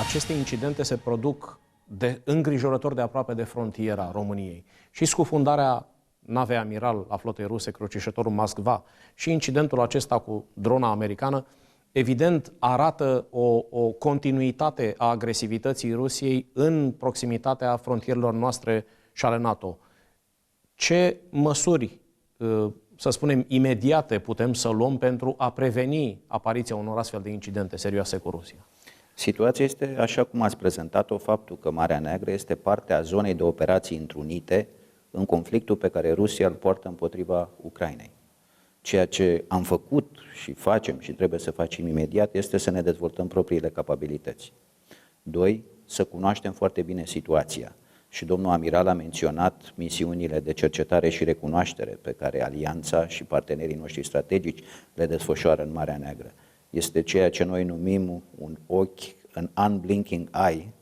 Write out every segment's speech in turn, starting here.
Aceste incidente se produc îngrijorător de aproape de frontiera României. Și scufundarea navei amiral a flotei ruse, crucișătorul Moskva, și incidentul acesta cu drona americană, evident arată o continuitate a agresivității Rusiei în proximitatea frontierelor noastre și ale NATO. Ce măsuri, să spunem, imediate putem să luăm pentru a preveni apariția unor astfel de incidente serioase cu Rusia? Situația este așa cum ați prezentat-o, faptul că Marea Neagră este parte a zonei de operații întrunite în conflictul pe care Rusia îl poartă împotriva Ucrainei. Ceea ce am făcut și facem și trebuie să facem imediat este să ne dezvoltăm propriile capabilități. 2. Să cunoaștem foarte bine situația. Și domnul amiral a menționat misiunile de cercetare și recunoaștere pe care Alianța și partenerii noștri strategici le desfășoară în Marea Neagră. Este ceea ce noi numim un ochi, un unblinking eye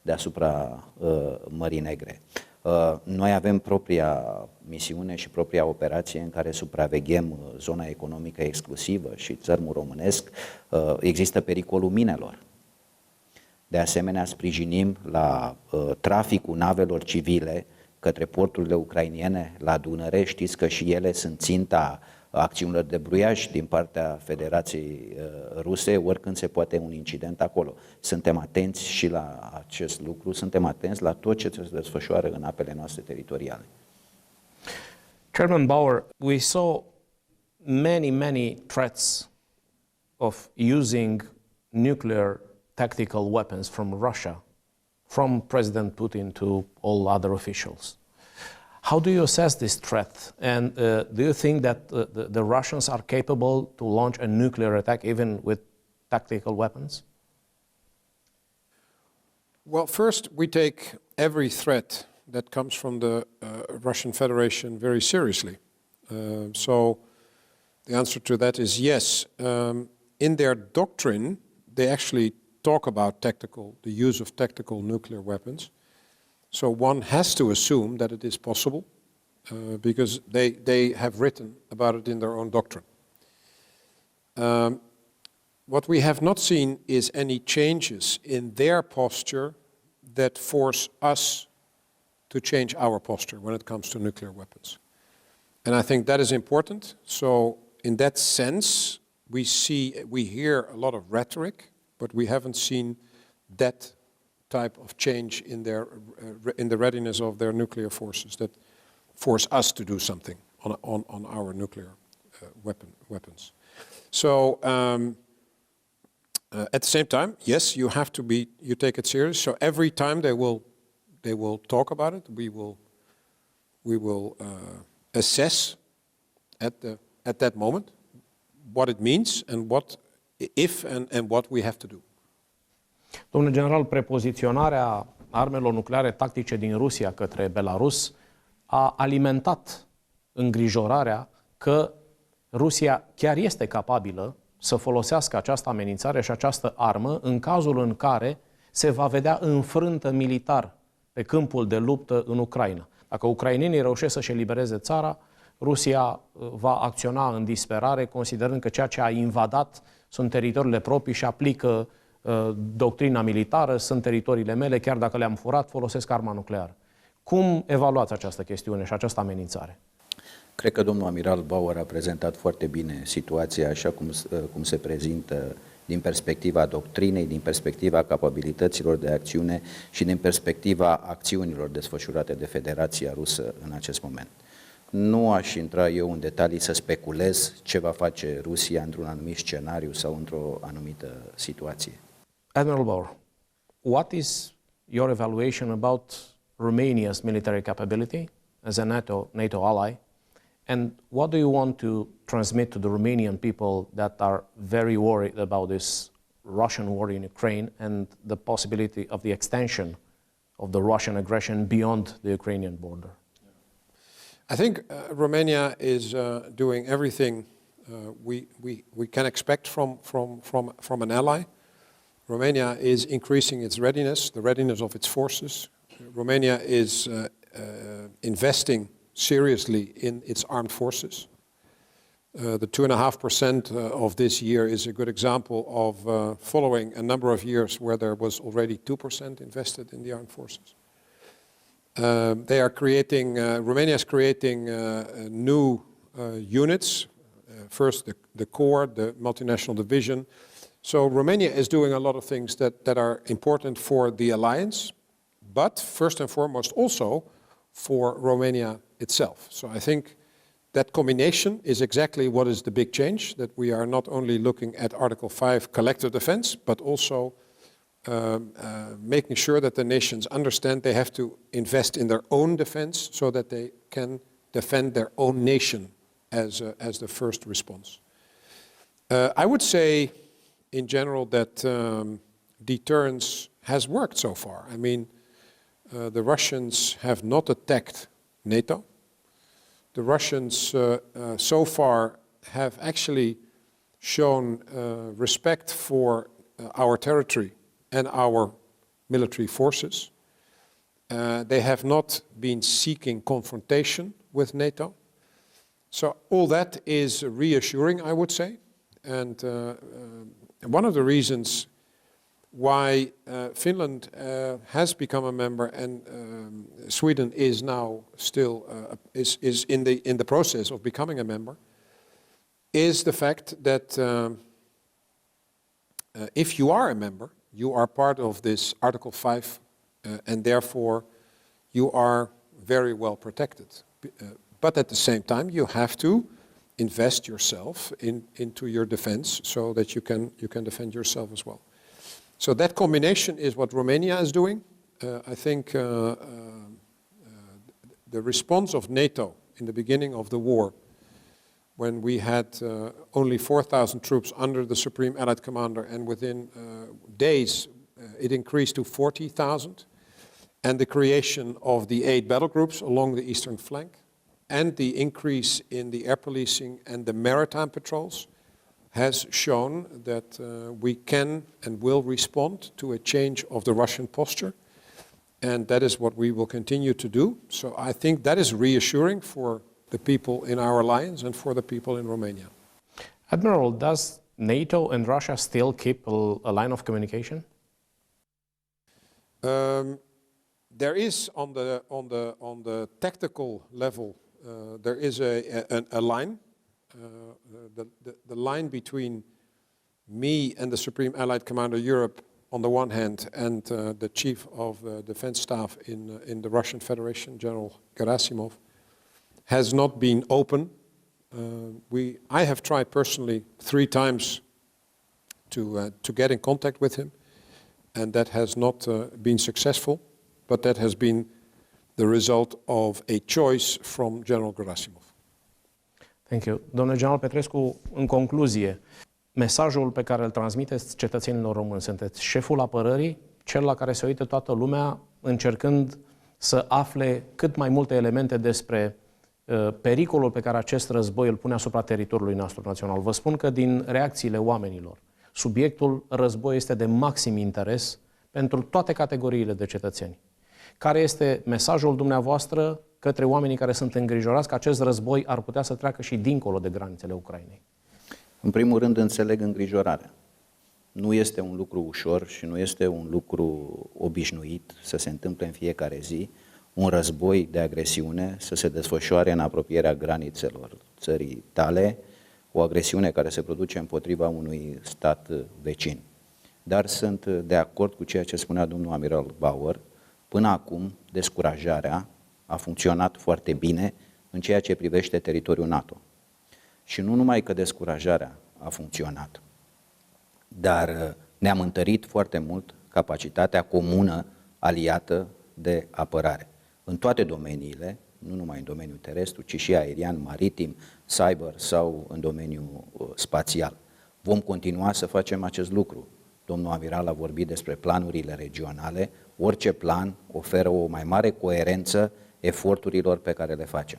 deasupra Mării Negre. Noi avem propria misiune și propria operație în care supraveghem zona economică exclusivă și țărmul românesc. Există pericolul minelor. De asemenea, sprijinim la traficul navelor civile către porturile ucrainene la Dunăre. Știți că și ele sunt ținta acțiunilor de bruiaj din partea Federației Ruse, oricând se poate un incident acolo. Suntem atenți și la acest lucru, suntem atenți la tot ce se desfășoară în apele noastre teritoriale. Chairman Bauer, we saw many threats of using nuclear tactical weapons from Russia, from President Putin to all other officials. How do you assess this threat? And do you think that the Russians are capable to launch a nuclear attack even with tactical weapons? Well, first, we take every threat that comes from the Russian Federation very seriously. So the answer to that is yes. In their doctrine, they actually talk about the use of tactical nuclear weapons. So one has to assume that it is possible because they have written about it in their own doctrine. What we have not seen is any changes in their posture that force us to change our posture when it comes to nuclear weapons. And I think that is important. So in that sense, we hear a lot of rhetoric, but we haven't seen that type of change in the readiness of their nuclear forces that force us to do something on our nuclear weapons. So at the same time, yes, you take it serious. So every time they will talk about it, we will assess at that moment what it means and what we have to do. Domnule general, prepoziționarea armelor nucleare tactice din Rusia către Belarus a alimentat îngrijorarea că Rusia chiar este capabilă să folosească această amenințare și această armă în cazul în care se va vedea înfrântă militar pe câmpul de luptă în Ucraina. Dacă ucrainenii reușesc să-și elibereze țara, Rusia va acționa în disperare, considerând că ceea ce a invadat sunt teritoriile proprii și aplică doctrina militară, sunt teritoriile mele, chiar dacă le-am furat, folosesc arma nucleară. Cum evaluați această chestiune și această amenințare? Cred că domnul amiral Bauer a prezentat foarte bine situația așa cum se prezintă din perspectiva doctrinei, din perspectiva capabilităților de acțiune și din perspectiva acțiunilor desfășurate de Federația Rusă în acest moment. Nu aș intra eu în detalii să speculez ce va face Rusia într-un anumit scenariu sau într-o anumită situație. Admiral Bauer, what is your evaluation about Romania's military capability as a NATO ally? And what do you want to transmit to the Romanian people that are very worried about this Russian war in Ukraine and the possibility of the extension of the Russian aggression beyond the Ukrainian border? I think Romania is doing everything we can expect from an ally. Romania is increasing its readiness, the readiness of its forces. Romania is investing seriously in its armed forces. The 2.5% of this year is a good example of following a number of years where there was already 2% invested in the armed forces. They are creating, Romania is creating new units. First, the Corps, the multinational division. So Romania is doing a lot of things that are important for the alliance, but first and foremost also for Romania itself. So I think that combination is exactly what is the big change, that we are not only looking at Article 5 collective defense, but also making sure that the nations understand they have to invest in their own defense so that they can defend their own nation as the first response. I would say in general that deterrence has worked so far. I mean, the Russians have not attacked NATO. The Russians so far have actually shown respect for our territory and our military forces. They have not been seeking confrontation with NATO. So all that is reassuring, I would say. And one of the reasons why Finland has become a member and Sweden is now still is in the process of becoming a member is the fact that if you are a member, you are part of this Article 5 and therefore you are very well protected. But at the same time, you have to invest yourself into your defense so that you can defend yourself as well. So that combination is what Romania is doing. I think the response of NATO in the beginning of the war, when we had only 4,000 troops under the Supreme Allied Commander, and within days it increased to 40,000, and the creation of the 8 battle groups along the eastern flank, and the increase in the air policing and the maritime patrols, has shown that we can and will respond to a change of the Russian posture, and that is what we will continue to do. So I think that is reassuring for the people in our alliance and for the people in Romania. Admiral, does NATO and Russia still keep a line of communication? There is on the tactical level there is a line. The line between me and the Supreme Allied Commander Europe on the one hand and the Chief of Defense Staff in the Russian Federation, General Gerasimov, has not been open. I have tried personally 3 times to get in contact with him, and that has not been successful, but that has been the result of a choice from General Gerasimov. Thank you. Domnule general Petrescu, în concluzie, mesajul pe care îl transmiteți cetățenilor români, sunteți șeful apărării, cel la care se uită toată lumea, încercând să afle cât mai multe elemente despre pericolul pe care acest război îl pune asupra teritoriului nostru național. Vă spun că din reacțiile oamenilor, subiectul război este de maxim interes pentru toate categoriile de cetățeni. Care este mesajul dumneavoastră către oamenii care sunt îngrijorați că acest război ar putea să treacă și dincolo de granițele Ucrainei? În primul rând, înțeleg îngrijorarea. Nu este un lucru ușor și nu este un lucru obișnuit să se întâmple în fiecare zi un război de agresiune să se desfășoare în apropierea granițelor țării tale, o agresiune care se produce împotriva unui stat vecin. Dar sunt de acord cu ceea ce spunea domnul amiral Bauer. Până acum, descurajarea a funcționat foarte bine în ceea ce privește teritoriul NATO. Și nu numai că descurajarea a funcționat, dar ne-am întărit foarte mult capacitatea comună aliată de apărare. În toate domeniile, nu numai în domeniul terestru, ci și aerian, maritim, cyber sau în domeniul spațial. Vom continua să facem acest lucru. Domnul amiral a vorbit despre planurile regionale. Orice plan oferă o mai mare coerență eforturilor pe care le facem.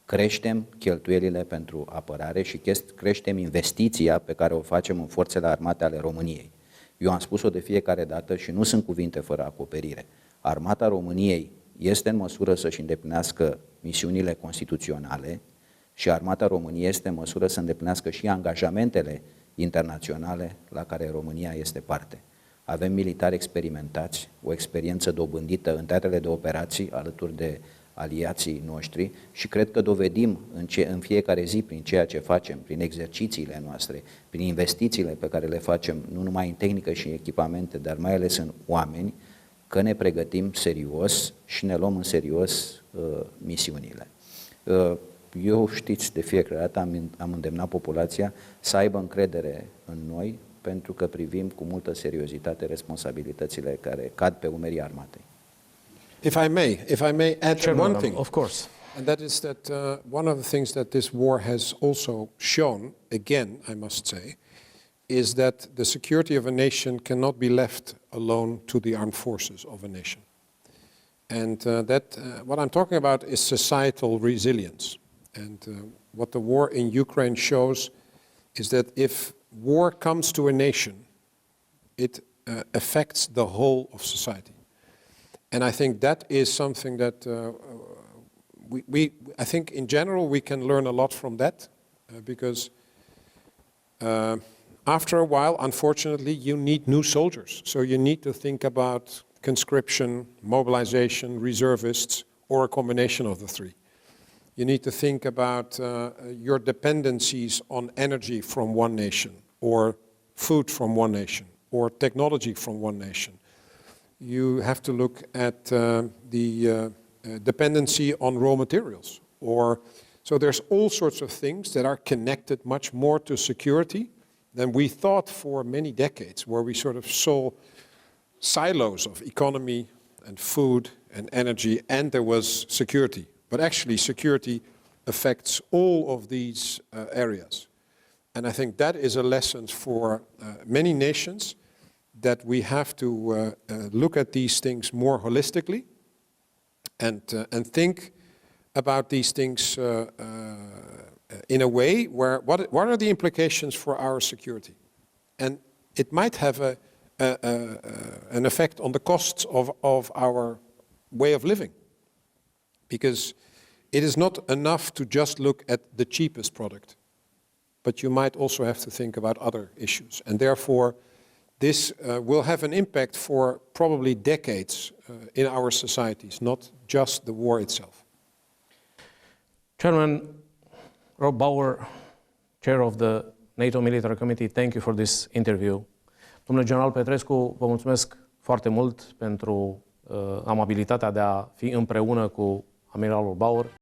Creștem cheltuielile pentru apărare și creștem investiția pe care o facem în forțele armate ale României. Eu am spus-o de fiecare dată și nu sunt cuvinte fără acoperire. Armata României este în măsură să-și îndeplinească misiunile constituționale și armata României este în măsură să îndeplinească și angajamentele internaționale la care România este parte. Avem militari experimentați, o experiență dobândită în teatrele de operații alături de aliații noștri și cred că dovedim în fiecare zi prin ceea ce facem, prin exercițiile noastre, prin investițiile pe care le facem, nu numai în tehnică și echipamente, dar mai ales în oameni, că ne pregătim serios și ne luăm în serios misiunile. Eu, știți, de fiecare dată am îndemnat populația să aibă încredere în noi, pentru că privim cu multă seriozitate responsabilitățile care cad pe umerii armatei. If I may add one thing, of course. and that is that one of the things that this war has also shown, again, I must say, is that the security of a nation cannot be left alone to the armed forces of a nation. And what I'm talking about is societal resilience. And what the war in Ukraine shows is that if war comes to a nation, it affects the whole of society. And I think that is something that I think in general we can learn a lot from that because after a while, unfortunately, you need new soldiers. So you need to think about conscription, mobilization, reservists, or a combination of the three. You need to think about your dependencies on energy from one nation, or food from one nation, or technology from one nation. You have to look at the dependency on raw materials. So there's all sorts of things that are connected much more to security than we thought for many decades, where we sort of saw silos of economy and food and energy, and there was security. But actually, security affects all of these areas. And I think that is a lesson for many nations, that we have to look at these things more holistically and think about these things in a way where what are the implications for our security? And it might have an effect on the costs of our way of living. Because it is not enough to just look at the cheapest product, but you might also have to think about other issues. And therefore, this will have an impact for probably decades in our societies, not just the war itself. Chairman Rob Bauer, Chair of the NATO Military Committee, thank you for this interview. Domnule general Petrescu, vă mulțumesc foarte mult pentru amabilitatea de a fi împreună cu amiralul Bauer.